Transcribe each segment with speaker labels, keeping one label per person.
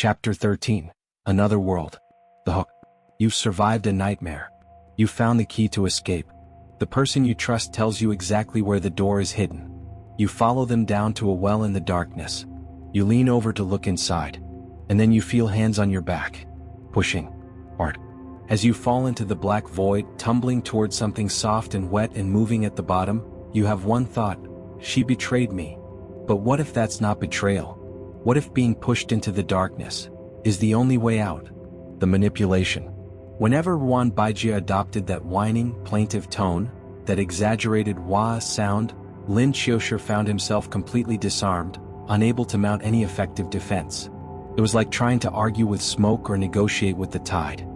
Speaker 1: Chapter 13. Another World. The Hook. You've survived a nightmare. You found the key to escape. The person you trust tells you exactly where the door is hidden. You follow them down to a well in the darkness. You lean over to look inside. And then you feel hands on your back. Pushing. Hard. As you fall into the black void, tumbling towards something soft and wet and moving at the bottom, you have one thought: she betrayed me. But what if that's not betrayal? What if being pushed into the darkness is the only way out? The manipulation. Whenever Ruan Baijia adopted that whining, plaintive tone, that exaggerated wah sound, Lin Qiushi found himself completely disarmed, unable to mount any effective defense. It was like trying to argue with smoke or negotiate with the tide.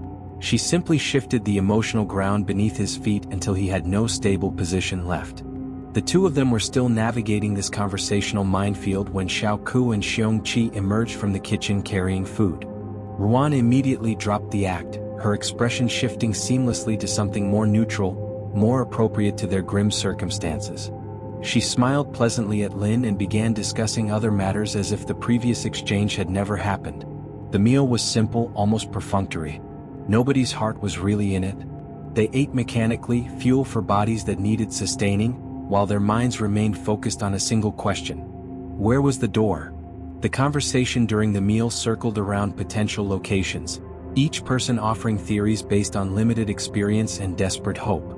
Speaker 1: She simply shifted the emotional ground beneath his feet until he had no stable position left. The two of them were still navigating this conversational minefield when Xiaoku and Xiongqi emerged from the kitchen carrying food. Ruan immediately dropped the act, her expression shifting seamlessly to something more neutral, more appropriate to their grim circumstances. She smiled pleasantly at Lin and began discussing other matters as if the previous exchange had never happened. The meal was simple, almost perfunctory. Nobody's heart was really in it. They ate mechanically, fuel for bodies that needed sustaining, while their minds remained focused on a single question. Where was the door? The conversation during the meal circled around potential locations, each person offering theories based on limited experience and desperate hope.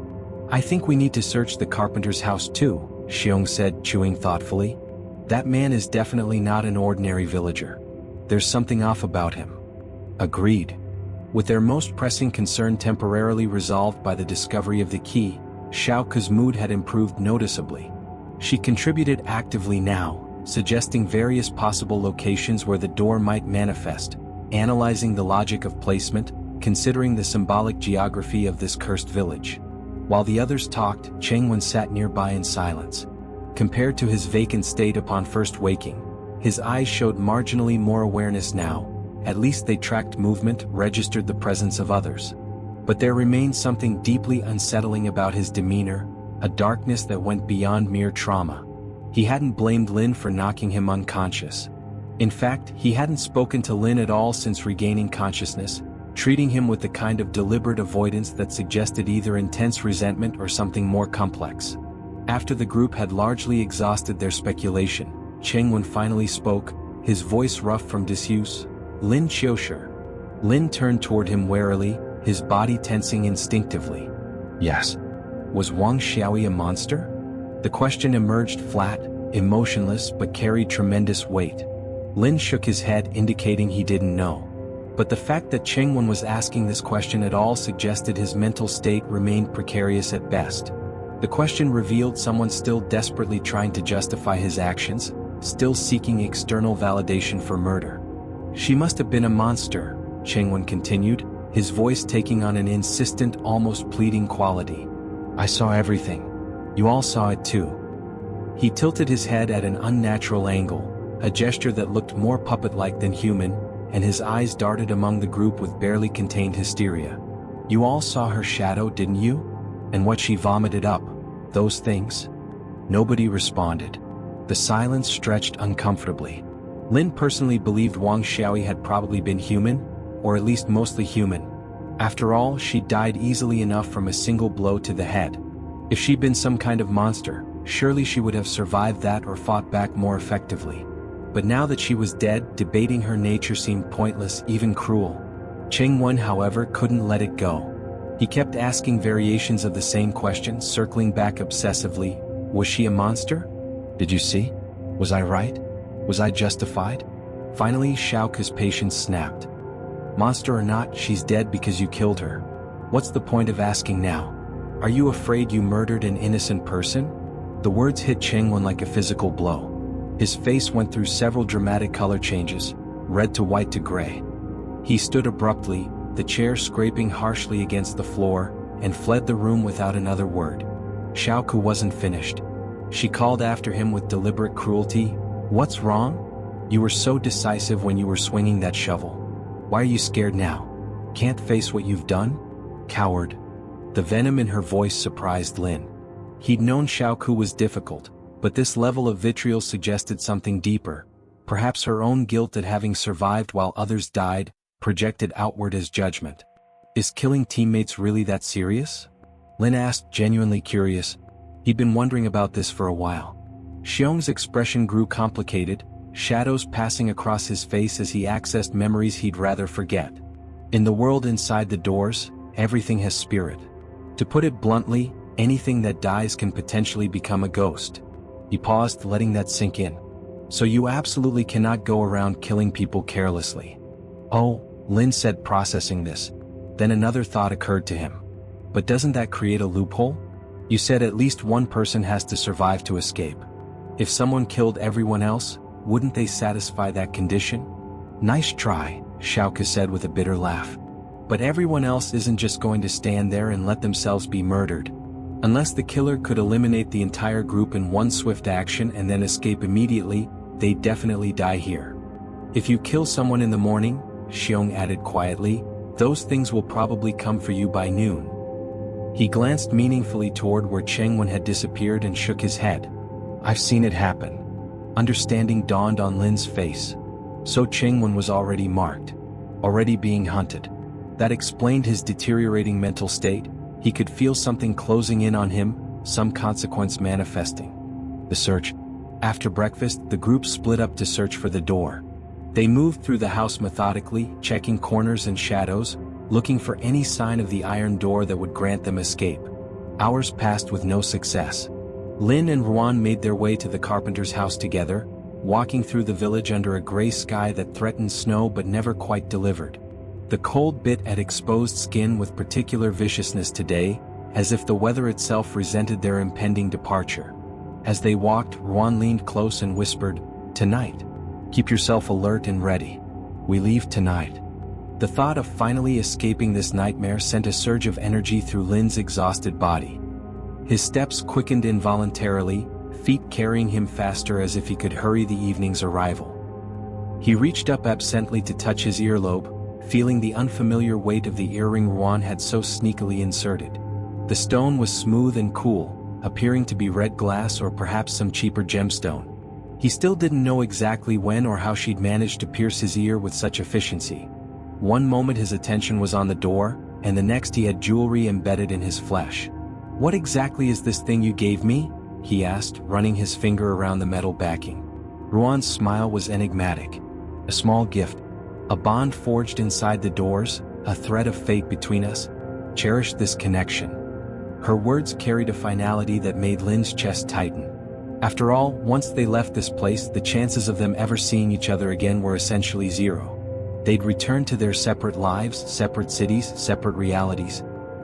Speaker 1: "I think we need to search the carpenter's house too," Xiong said, chewing thoughtfully. "That man is definitely not an ordinary villager. There's something off about him." Agreed. With their most pressing concern temporarily resolved by the discovery of the key, Xiaoku's mood had improved noticeably. She contributed actively now, suggesting various possible locations where the door might manifest, analyzing the logic of placement, considering the symbolic geography of this cursed village. While the others talked, Chengwen sat nearby in silence. Compared to his vacant state upon first waking, his eyes showed marginally more awareness now. At least they tracked movement, registered the presence of others. But there remained something deeply unsettling about his demeanor, a darkness that went beyond mere trauma. He hadn't blamed Lin for knocking him unconscious. In fact, he hadn't spoken to Lin at all since regaining consciousness, treating him with the kind of deliberate avoidance that suggested either intense resentment or something more complex. After the group had largely exhausted their speculation, Chengwen finally spoke, his voice rough from disuse. "Lin Qiushi." Lin turned toward him warily, his body tensing instinctively. "Yes." Was Wang Xiaoyi a monster? The question emerged flat, emotionless, but carried tremendous weight. Lin shook his head, indicating he didn't know. But the fact that Chengwen was asking this question at all suggested his mental state remained precarious at best. The question revealed someone still desperately trying to justify his actions, still seeking external validation for murder. "She must have been a monster," Chengwen continued, his voice taking on an insistent, almost pleading quality. "I saw everything. You all saw it too." He tilted his head at an unnatural angle, a gesture that looked more puppet-like than human, and his eyes darted among the group with barely contained hysteria. "You all saw her shadow, didn't you? And what she vomited up, those things?" Nobody responded. The silence stretched uncomfortably. Lin personally believed Wang Xiaoyi had probably been human, or at least mostly human. After all, she died easily enough from a single blow to the head. If she'd been some kind of monster, surely she would have survived that or fought back more effectively. But now that she was dead, debating her nature seemed pointless, even cruel. Chengwen, however, couldn't let it go. He kept asking variations of the same question, circling back obsessively. Was she a monster? Did you see? Was I right? Was I justified? Finally, Xiaoku's patience snapped. "Monster or not, she's dead because you killed her. What's the point of asking now? Are you afraid you murdered an innocent person?" The words hit Chengwen like a physical blow. His face went through several dramatic color changes, red to white to gray. He stood abruptly, the chair scraping harshly against the floor, and fled the room without another word. Xiaoku wasn't finished. She called after him with deliberate cruelty. "What's wrong? You were so decisive when you were swinging that shovel. Why are you scared now? Can't face what you've done? Coward." The venom in her voice surprised Lin. He'd known Xiaoku was difficult, but this level of vitriol suggested something deeper. Perhaps her own guilt at having survived while others died, projected outward as judgment. Is killing teammates really that serious? Lin asked, genuinely curious. He'd been wondering about this for a while. Xiong's expression grew complicated, shadows passing across his face as he accessed memories he'd rather forget. In the world inside the doors, everything has spirit. To put it bluntly, anything that dies can potentially become a ghost. He paused, letting that sink in. So you absolutely cannot go around killing people carelessly. Oh, Lin said, processing this. Then another thought occurred to him. But doesn't that create a loophole? You said at least one person has to survive to escape. If someone killed everyone else, wouldn't they satisfy that condition? Nice try, Xiaoke said with a bitter laugh. But everyone else isn't just going to stand there and let themselves be murdered. Unless the killer could eliminate the entire group in one swift action and then escape immediately, they'd definitely die here. If you kill someone in the morning, Xiong added quietly, those things will probably come for you by noon. He glanced meaningfully toward where Chengwen had disappeared and shook his head. I've seen it happen. Understanding dawned on Lin's face. So Chengwen was already marked. Already being hunted. That explained his deteriorating mental state. He could feel something closing in on him, some consequence manifesting. The search. After breakfast, the group split up to search for the door. They moved through the house methodically, checking corners and shadows, looking for any sign of the iron door that would grant them escape. Hours passed with no success. Lin and Ruan made their way to the carpenter's house together, walking through the village under a gray sky that threatened snow but never quite delivered. The cold bit at exposed skin with particular viciousness today, as if the weather itself resented their impending departure. As they walked, Ruan leaned close and whispered, "Tonight. Keep yourself alert and ready. We leave tonight." The thought of finally escaping this nightmare sent a surge of energy through Lin's exhausted body. His steps quickened involuntarily, feet carrying him faster as if he could hurry the evening's arrival. He reached up absently to touch his earlobe, feeling the unfamiliar weight of the earring Ruan had so sneakily inserted. The stone was smooth and cool, appearing to be red glass or perhaps some cheaper gemstone. He still didn't know exactly when or how she'd managed to pierce his ear with such efficiency. One moment his attention was on the door, and the next he had jewelry embedded in his flesh. "What exactly is this thing you gave me?" he asked, running his finger around the metal backing. Ruan's smile was enigmatic. "A small gift. A bond forged inside the doors, a thread of fate between us. Cherish this connection." Her words carried a finality that made Lin's chest tighten. After all, once they left this place, the chances of them ever seeing each other again were essentially zero. They'd return to their separate lives, separate cities, separate realities.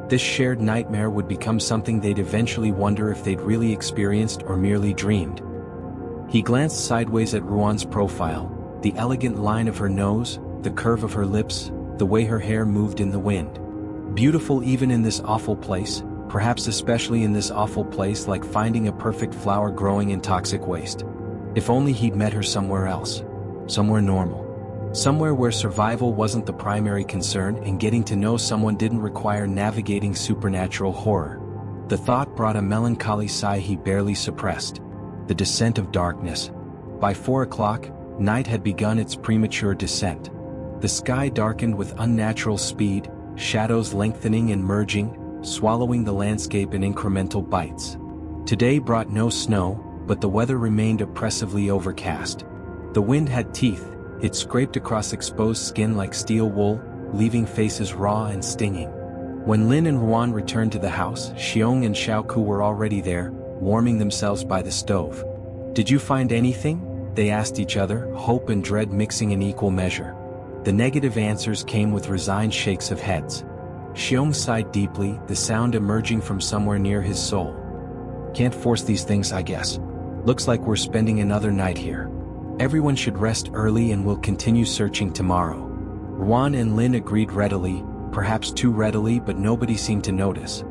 Speaker 1: This shared nightmare would become something they'd eventually wonder if they'd really experienced or merely dreamed. He glanced sideways at Ruan's profile, the elegant line of her nose, the curve of her lips, the way her hair moved in the wind. Beautiful even in this awful place, perhaps especially in this awful place, like finding a perfect flower growing in toxic waste. If only he'd met her somewhere else. Somewhere normal. Somewhere where survival wasn't the primary concern and getting to know someone didn't require navigating supernatural horror. The thought brought a melancholy sigh he barely suppressed. The descent of darkness. By 4 o'clock, night had begun its premature descent. The sky darkened with unnatural speed, shadows lengthening and merging, swallowing the landscape in incremental bites. Today brought no snow, but the weather remained oppressively overcast. The wind had teeth. It scraped across exposed skin like steel wool, leaving faces raw and stinging. When Lin and Ruan returned to the house, Xiong and Xiaoku were already there, warming themselves by the stove. "Did you find anything?" they asked each other, hope and dread mixing in equal measure. The negative answers came with resigned shakes of heads. Xiong sighed deeply, the sound emerging from somewhere near his soul. "Can't force these things, I guess. Looks like we're spending another night here. Everyone should rest early and we'll continue searching tomorrow." Ruan and Lin agreed readily, perhaps too readily, but nobody seemed to notice.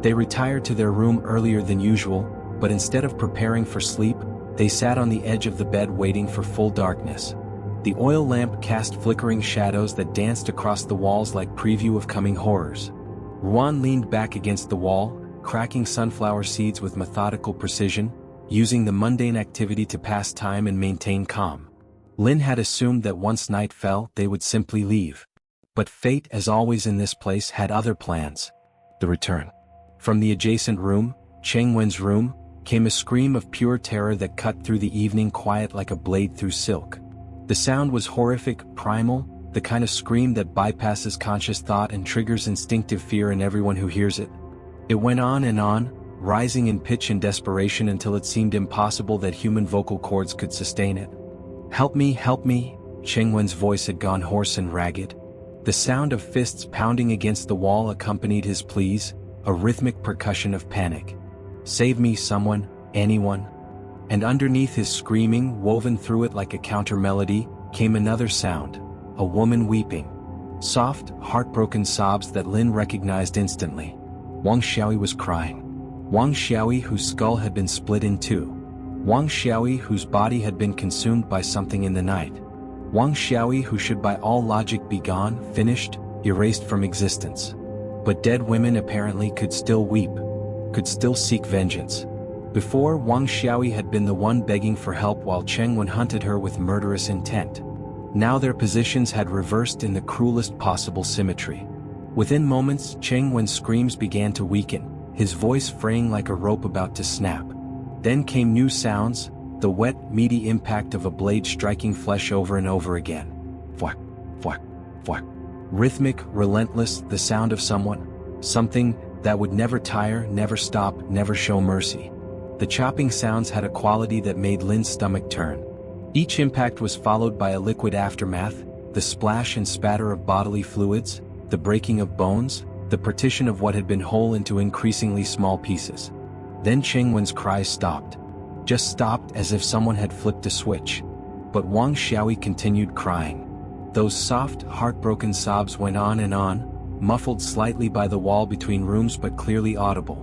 Speaker 1: They retired to their room earlier than usual, but instead of preparing for sleep, they sat on the edge of the bed waiting for full darkness. The oil lamp cast flickering shadows that danced across the walls like preview of coming horrors. Ruan leaned back against the wall, cracking sunflower seeds with methodical precision, using the mundane activity to pass time and maintain calm. Lin had assumed that once night fell they would simply leave. But fate, as always in this place, had other plans. The return. From the adjacent room, Cheng Wen's room, came a scream of pure terror that cut through the evening quiet like a blade through silk. The sound was horrific, primal, the kind of scream that bypasses conscious thought and triggers instinctive fear in everyone who hears it. It went on and on, rising in pitch and desperation until it seemed impossible that human vocal cords could sustain it. Help me, Cheng Wen's voice had gone hoarse and ragged. The sound of fists pounding against the wall accompanied his pleas, a rhythmic percussion of panic. Save me, someone, anyone. And underneath his screaming, woven through it like a counter-melody, came another sound, a woman weeping. Soft, heartbroken sobs that Lin recognized instantly. Wang Xiaoyi was crying. Wang Xiaoyi, whose skull had been split in two. Wang Xiaoyi, whose body had been consumed by something in the night. Wang Xiaoyi, who should by all logic be gone, finished, erased from existence. But dead women apparently could still weep, could still seek vengeance. Before, Wang Xiaoyi had been the one begging for help while Cheng Wen hunted her with murderous intent. Now their positions had reversed in the cruelest possible symmetry. Within moments, Cheng Wen's screams began to weaken, his voice fraying like a rope about to snap. Then came new sounds, the wet, meaty impact of a blade striking flesh over and over again. Thwack, thwack, thwack. Rhythmic, relentless, the sound of something that would never tire, never stop, never show mercy. The chopping sounds had a quality that made Lin's stomach turn. Each impact was followed by a liquid aftermath, the splash and spatter of bodily fluids, the breaking of bones, the partition of what had been whole into increasingly small pieces. Then Cheng Wen's cries stopped. Just stopped, as if someone had flipped a switch. But Wang Xiaoyi continued crying. Those soft, heartbroken sobs went on and on, muffled slightly by the wall between rooms but clearly audible.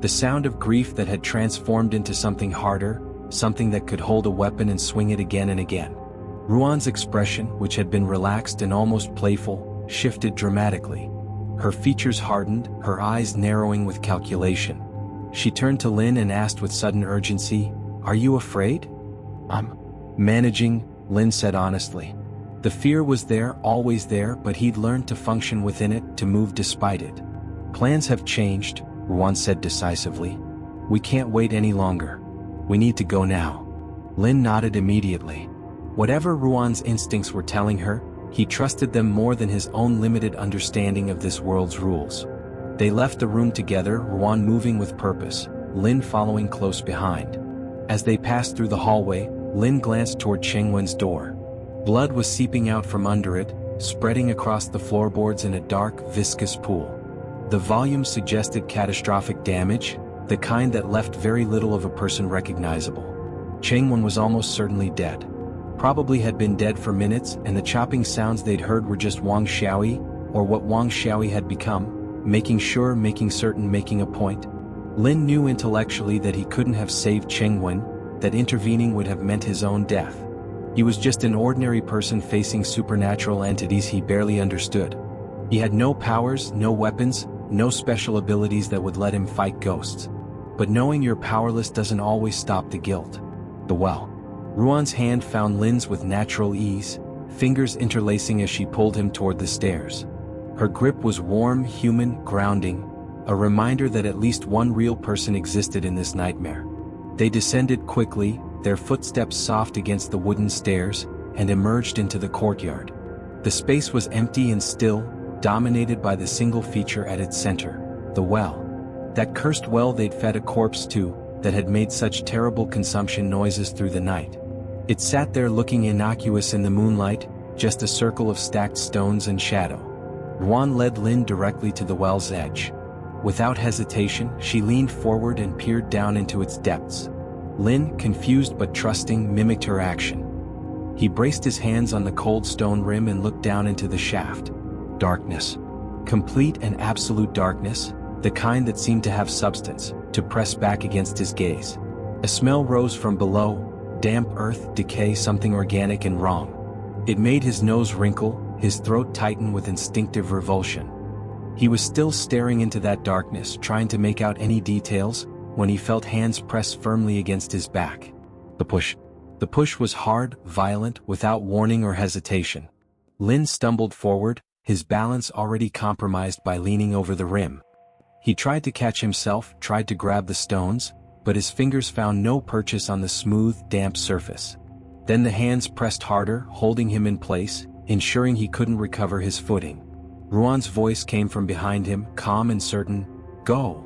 Speaker 1: The sound of grief that had transformed into something harder, something that could hold a weapon and swing it again and again. Ruan's expression, which had been relaxed and almost playful, shifted dramatically. Her features hardened, her eyes narrowing with calculation. She turned to Lin and asked with sudden urgency, "Are you afraid?" "I'm managing," Lin said honestly. The fear was there, always there, but he'd learned to function within it, to move despite it. "Plans have changed," Ruan said decisively. "We can't wait any longer. We need to go now." Lin nodded immediately. Whatever Ruan's instincts were telling her, he trusted them more than his own limited understanding of this world's rules. They left the room together, Ruan moving with purpose, Lin following close behind. As they passed through the hallway, Lin glanced toward Cheng Wen's door. Blood was seeping out from under it, spreading across the floorboards in a dark, viscous pool. The volume suggested catastrophic damage, the kind that left very little of a person recognizable. Cheng Wen was almost certainly dead. Probably had been dead for minutes, and the chopping sounds they'd heard were just Wang Xiaoyi, or what Wang Xiaoyi had become, making sure, making certain, making a point. Lin knew intellectually that he couldn't have saved Cheng Wen, that intervening would have meant his own death. He was just an ordinary person facing supernatural entities he barely understood. He had no powers, no weapons, no special abilities that would let him fight ghosts. But knowing you're powerless doesn't always stop the guilt. Ruan's hand found Lin's with natural ease, fingers interlacing as she pulled him toward the stairs. Her grip was warm, human, grounding, a reminder that at least one real person existed in this nightmare. They descended quickly, their footsteps soft against the wooden stairs, and emerged into the courtyard. The space was empty and still, dominated by the single feature at its center, the well. That cursed well they'd fed a corpse to, that had made such terrible consumption noises through the night. It sat there looking innocuous in the moonlight, just a circle of stacked stones and shadow. Ruan led Lin directly to the well's edge. Without hesitation, she leaned forward and peered down into its depths. Lin, confused but trusting, mimicked her action. He braced his hands on the cold stone rim and looked down into the shaft. Darkness. Complete and absolute darkness, the kind that seemed to have substance, to press back against his gaze. A smell rose from below, damp earth, decay, something organic and wrong. It made his nose wrinkle, his throat tighten with instinctive revulsion. He was still staring into that darkness, trying to make out any details, when he felt hands press firmly against his back. The push. The push was hard, violent, without warning or hesitation. Lin stumbled forward, his balance already compromised by leaning over the rim. He tried to catch himself, tried to grab the stones, but his fingers found no purchase on the smooth, damp surface. Then the hands pressed harder, holding him in place, ensuring he couldn't recover his footing. Ruan's voice came from behind him, calm and certain, "Go."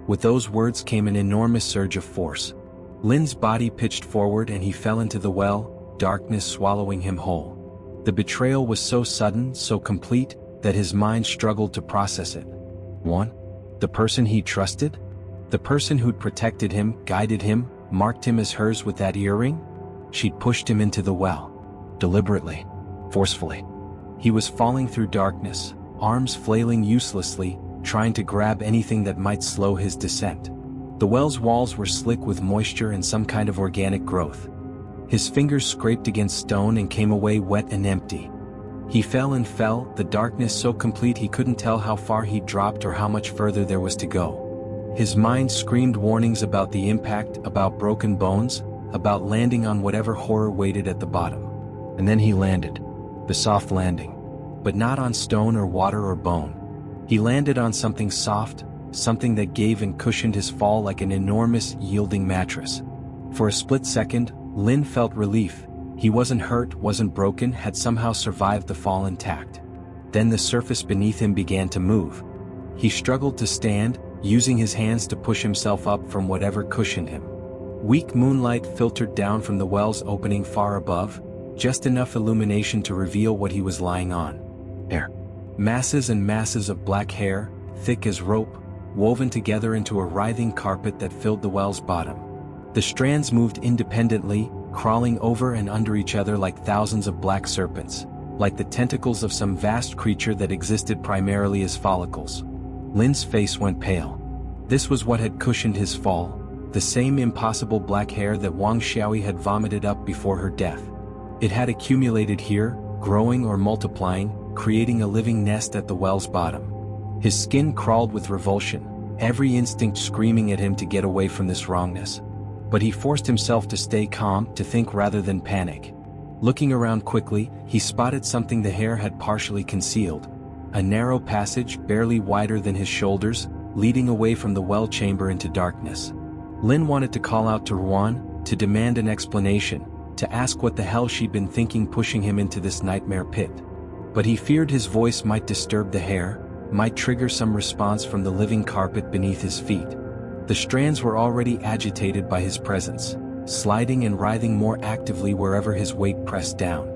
Speaker 1: With those words came an enormous surge of force. Lin's body pitched forward and he fell into the well, darkness swallowing him whole. The betrayal was so sudden, so complete, that his mind struggled to process it. One? The person he trusted? The person who'd protected him, guided him, marked him as hers with that earring? She'd pushed him into the well. Deliberately. Forcefully. He was falling through darkness, arms flailing uselessly, trying to grab anything that might slow his descent. The well's walls were slick with moisture and some kind of organic growth. His fingers scraped against stone and came away wet and empty. He fell and fell, the darkness so complete he couldn't tell how far he'd dropped or how much further there was to go. His mind screamed warnings about the impact, about broken bones, about landing on whatever horror waited at the bottom. And then he landed. The soft landing. But not on stone or water or bone. He landed on something soft, something that gave and cushioned his fall like an enormous, yielding mattress. For a split second, Lin felt relief. He wasn't hurt, wasn't broken, had somehow survived the fall intact. Then the surface beneath him began to move. He struggled to stand, using his hands to push himself up from whatever cushioned him. Weak moonlight filtered down from the well's opening far above, just enough illumination to reveal what he was lying on. Hair. Masses and masses of black hair, thick as rope, woven together into a writhing carpet that filled the well's bottom. The strands moved independently, crawling over and under each other like thousands of black serpents, like the tentacles of some vast creature that existed primarily as follicles. Lin's face went pale. This was what had cushioned his fall, the same impossible black hair that Wang Xiaoyi had vomited up before her death. It had accumulated here, growing or multiplying, creating a living nest at the well's bottom. His skin crawled with revulsion, every instinct screaming at him to get away from this wrongness. But he forced himself to stay calm, to think rather than panic. Looking around quickly, he spotted something the hair had partially concealed. A narrow passage, barely wider than his shoulders, leading away from the well chamber into darkness. Lin wanted to call out to Ruan, to demand an explanation, to ask what the hell she'd been thinking pushing him into this nightmare pit. But he feared his voice might disturb the hair, might trigger some response from the living carpet beneath his feet. The strands were already agitated by his presence, sliding and writhing more actively wherever his weight pressed down.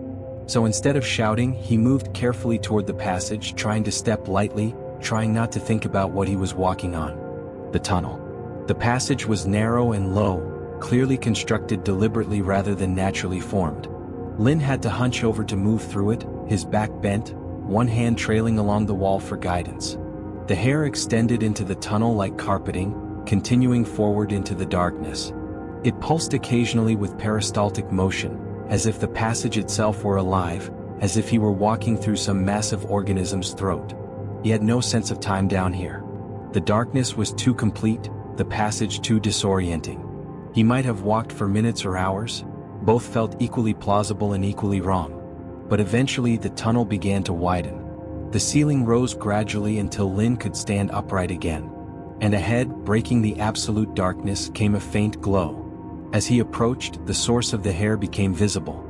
Speaker 1: So instead of shouting, he moved carefully toward the passage, trying to step lightly, trying not to think about what he was walking on. The tunnel. The passage was narrow and low, clearly constructed deliberately rather than naturally formed. Lin had to hunch over to move through it, his back bent, one hand trailing along the wall for guidance. The hair extended into the tunnel like carpeting, continuing forward into the darkness. It pulsed occasionally with peristaltic motion, as if the passage itself were alive, as if he were walking through some massive organism's throat. He had no sense of time down here. The darkness was too complete, the passage too disorienting. He might have walked for minutes or hours, both felt equally plausible and equally wrong. But eventually the tunnel began to widen. The ceiling rose gradually until Lin could stand upright again. And ahead, breaking the absolute darkness, came a faint glow. As he approached, the source of the hair became visible.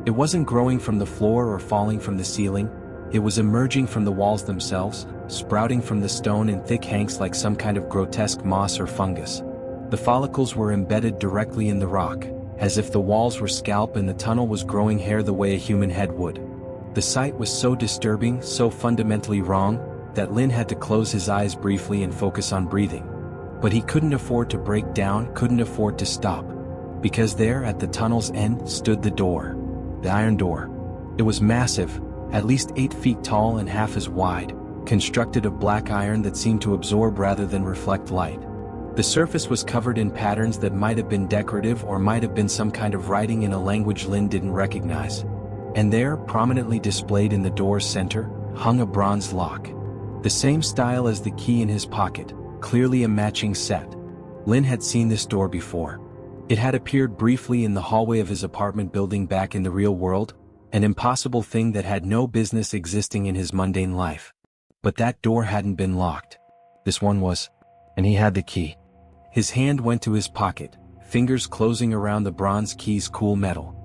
Speaker 1: It wasn't growing from the floor or falling from the ceiling, it was emerging from the walls themselves, sprouting from the stone in thick hanks like some kind of grotesque moss or fungus. The follicles were embedded directly in the rock, as if the walls were scalp and the tunnel was growing hair the way a human head would. The sight was so disturbing, so fundamentally wrong, that Lin had to close his eyes briefly and focus on breathing. But he couldn't afford to break down, couldn't afford to stop. Because there, at the tunnel's end, stood the door. The iron door. It was massive, at least 8 feet tall and half as wide, constructed of black iron that seemed to absorb rather than reflect light. The surface was covered in patterns that might have been decorative or might have been some kind of writing in a language Lin didn't recognize. And there, prominently displayed in the door's center, hung a bronze lock. The same style as the key in his pocket, clearly a matching set. Lin had seen this door before. It had appeared briefly in the hallway of his apartment building back in the real world, an impossible thing that had no business existing in his mundane life. But that door hadn't been locked. This one was, and he had the key. His hand went to his pocket, fingers closing around the bronze key's cool metal.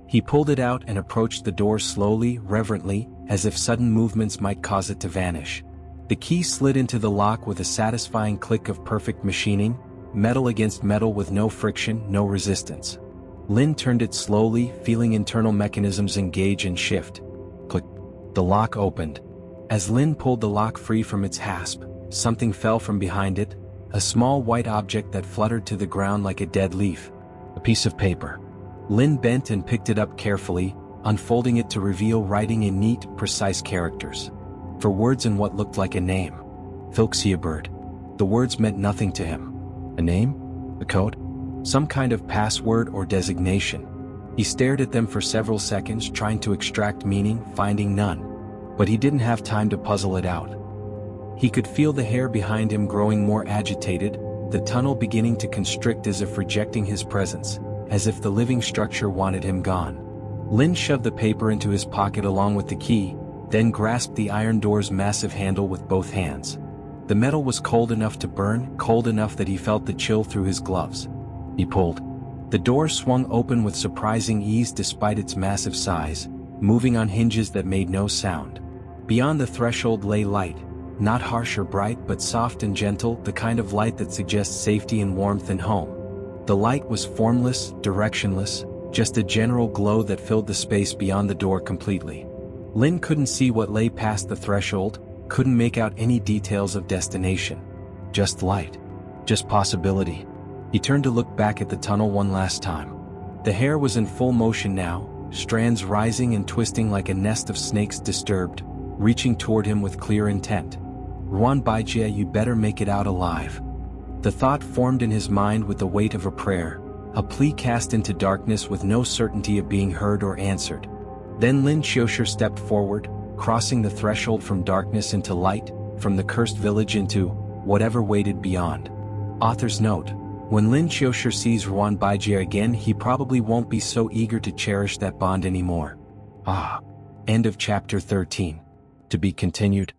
Speaker 1: He pulled it out and approached the door slowly, reverently, as if sudden movements might cause it to vanish. The key slid into the lock with a satisfying click of perfect machining, metal against metal with no friction, no resistance. Lin turned it slowly, feeling internal mechanisms engage and shift. Click. The lock opened. As Lin pulled the lock free from its hasp, something fell from behind it, a small white object that fluttered to the ground like a dead leaf. A piece of paper. Lin bent and picked it up carefully, unfolding it to reveal writing in neat, precise characters. For words in what looked like a name. Bird. The words meant nothing to him. A name? A code? Some kind of password or designation. He stared at them for several seconds, trying to extract meaning, finding none. But he didn't have time to puzzle it out. He could feel the hair behind him growing more agitated, the tunnel beginning to constrict as if rejecting his presence, as if the living structure wanted him gone. Lin shoved the paper into his pocket along with the key, then grasped the iron door's massive handle with both hands. The metal was cold enough to burn, cold enough that he felt the chill through his gloves. He pulled. The door swung open with surprising ease despite its massive size, moving on hinges that made no sound. Beyond the threshold lay light, not harsh or bright but soft and gentle, the kind of light that suggests safety and warmth and home. The light was formless, directionless, just a general glow that filled the space beyond the door completely. Lin couldn't see what lay past the threshold, couldn't make out any details of destination. Just light. Just possibility. He turned to look back at the tunnel one last time. The hair was in full motion now, strands rising and twisting like a nest of snakes disturbed, reaching toward him with clear intent. Ruan Baijie, you better make it out alive. The thought formed in his mind with the weight of a prayer, a plea cast into darkness with no certainty of being heard or answered. Then Lin Qiushi stepped forward, crossing the threshold from darkness into light, from the cursed village into whatever waited beyond. Author's note: when Lin Qiushi sees Ruan Baijie again, he probably won't be so eager to cherish that bond anymore. End of chapter 13. To be continued.